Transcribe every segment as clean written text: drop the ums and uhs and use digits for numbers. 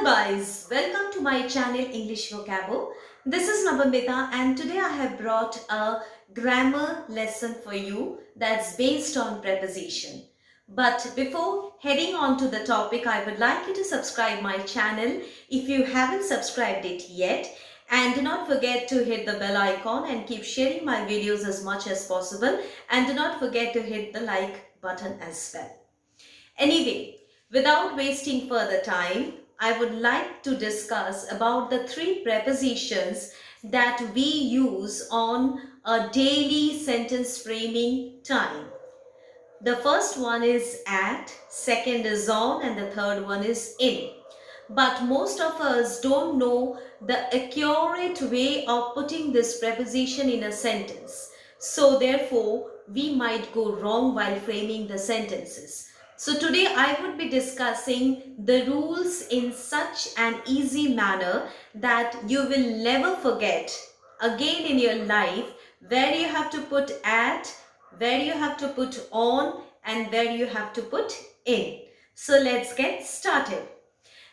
Hello guys, welcome to my channel English Vocabo. This is Mita and today I have brought a grammar lesson for you that's based on preposition. But before heading on to the topic, I would like you to subscribe my channel if you haven't subscribed it yet. And do not forget to hit the bell icon and keep sharing my videos as much as possible. And do not forget to hit the like button as well. Anyway, without wasting further time, I would like to discuss about the three prepositions that we use on a daily sentence framing time. The first one is at, second is on, and the third one is in. But most of us don't know the accurate way of putting this preposition in a sentence. So therefore, we might go wrong while framing the sentences. So today I would be discussing the rules in such an easy manner that you will never forget again in your life where you have to put at, where you have to put on, and where you have to put in. So let's get started.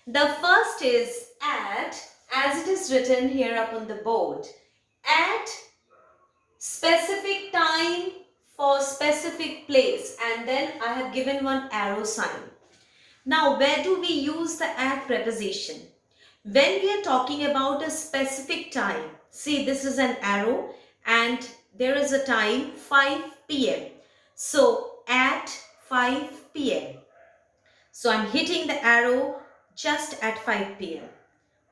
The first is at, as it is written here up on the board. At specific time for specific place, and then I have given one arrow sign. Now, where do we use the at preposition? When we are talking about a specific time, see this is an arrow and there is a time 5 p.m. So, at 5 p.m. So, I'm hitting the arrow just at 5 p.m.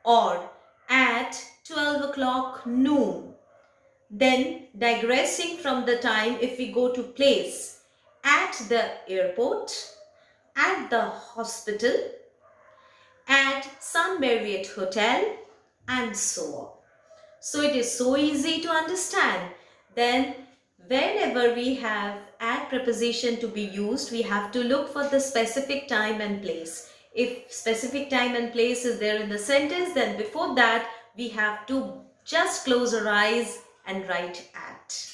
or at 12 o'clock noon. Then digressing from the time, if we go to place, at the airport, at the hospital, at Sun Marriott Hotel, and so on. So it is so easy to understand. Then whenever we have at preposition to be used, we have to look for the specific time and place. If specific time and place is there in the sentence, then before that we have to just close our eyes and write at.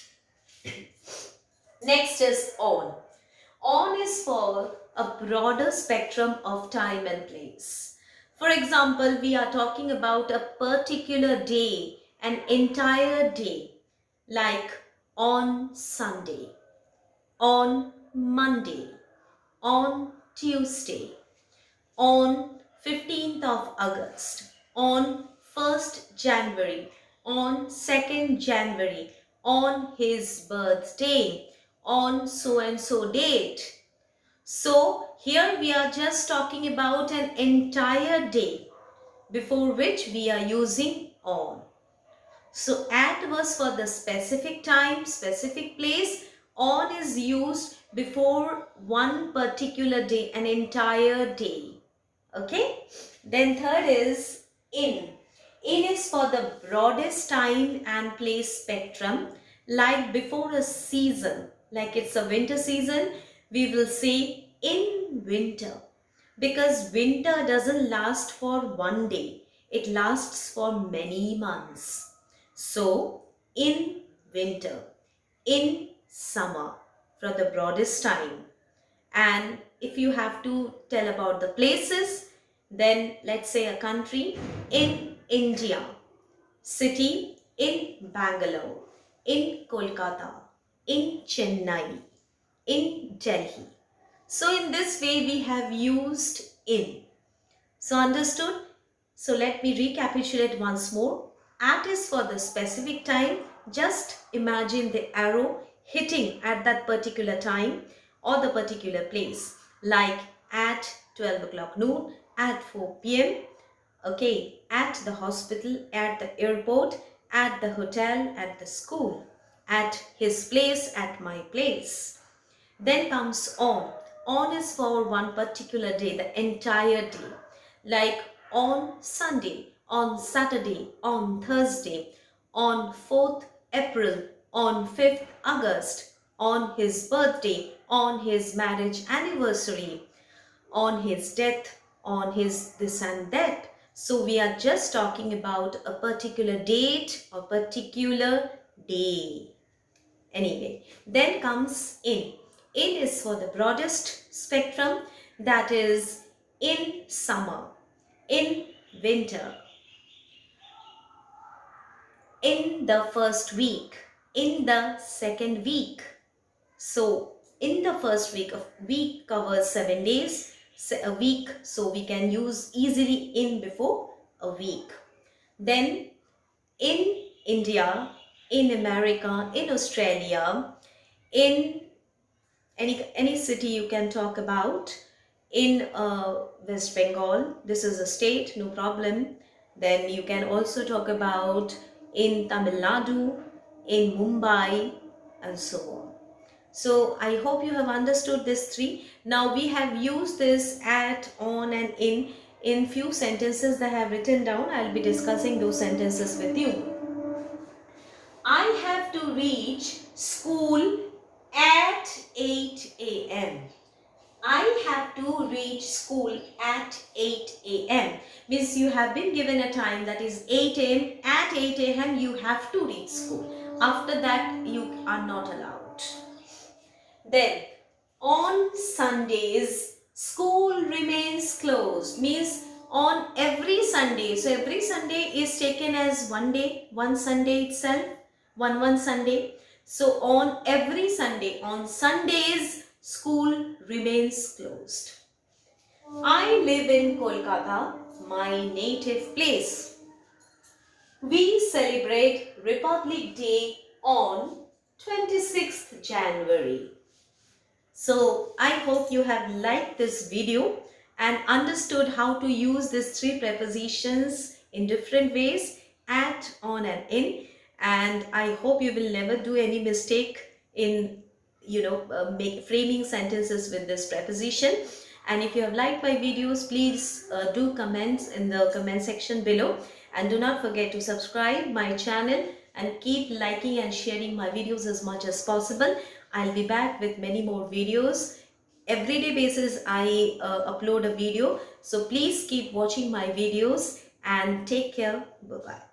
Next is on. On is for a broader spectrum of time and place. For example, we are talking about a particular day, an entire day, like on Sunday, on Monday, on Tuesday, on 15th of August, on 1st January, on 2nd January, on his birthday, on so and so date. So here we are just talking about an entire day before which we are using on. So at was for the specific time, specific place. On is used before one particular day, an entire day. Okay. Then third is in. In is for the broadest time and place spectrum, like before a season, like it's a winter season, we will say in winter, because winter doesn't last for one day, it lasts for many months. So in winter, in summer for the broadest time. And if you have to tell about the places, then let's say a country, in India, city, in Bangalore, in Kolkata, in Chennai, in Delhi. So in this way we have used in. So understood? So let me recapitulate once more. At is for the specific time. Just imagine the arrow hitting at that particular time or the particular place, like at 12 o'clock noon, at 4 p.m. Okay, at the hospital, at the airport, at the hotel, at the school, at his place, at my place. Then comes on. On is for one particular day, the entire day. Like on Sunday, on Saturday, on Thursday, on 4th April, on 5th August, on his birthday, on his marriage anniversary, on his death, on his this and that. So we are just talking about a particular date or particular day. Anyway, then comes in. In is for the broadest spectrum, that is in summer, in winter. In the first week, in the second week. So in the first week, a week covers 7 days, a week, so we can use easily in before a week. Then in India, in America, in Australia, in any city you can talk about, in West Bengal, this is a state, no problem. Then you can also talk about in Tamil Nadu, in Mumbai, and so on. So I hope you have understood this three. Now we have used this at, on, and in few sentences that I have written down. I'll be discussing those sentences with you. I have to reach school at 8 a.m. I have to reach school at 8 a.m. Means you have been given a time, that is 8 a.m. At 8 a.m. you have to reach school. After that you are not allowed. Then on Sundays school remains closed. Means on every Sunday. So every Sunday is taken as one day, one Sunday itself, one Sunday. So on every Sunday, on Sundays, school remains closed. I live in Kolkata, my native place. We celebrate Republic Day on 26th January. So I hope you have liked this video and understood how to use these three prepositions in different ways, at, on, and in. And I hope you will never do any mistake in framing sentences with this preposition. And if you have liked my videos, please do comment in the comment section below, and do not forget to subscribe my channel and keep liking and sharing my videos as much as possible. I'll be back with many more videos. Everyday basis I upload a video, so please keep watching my videos and take care. Bye bye.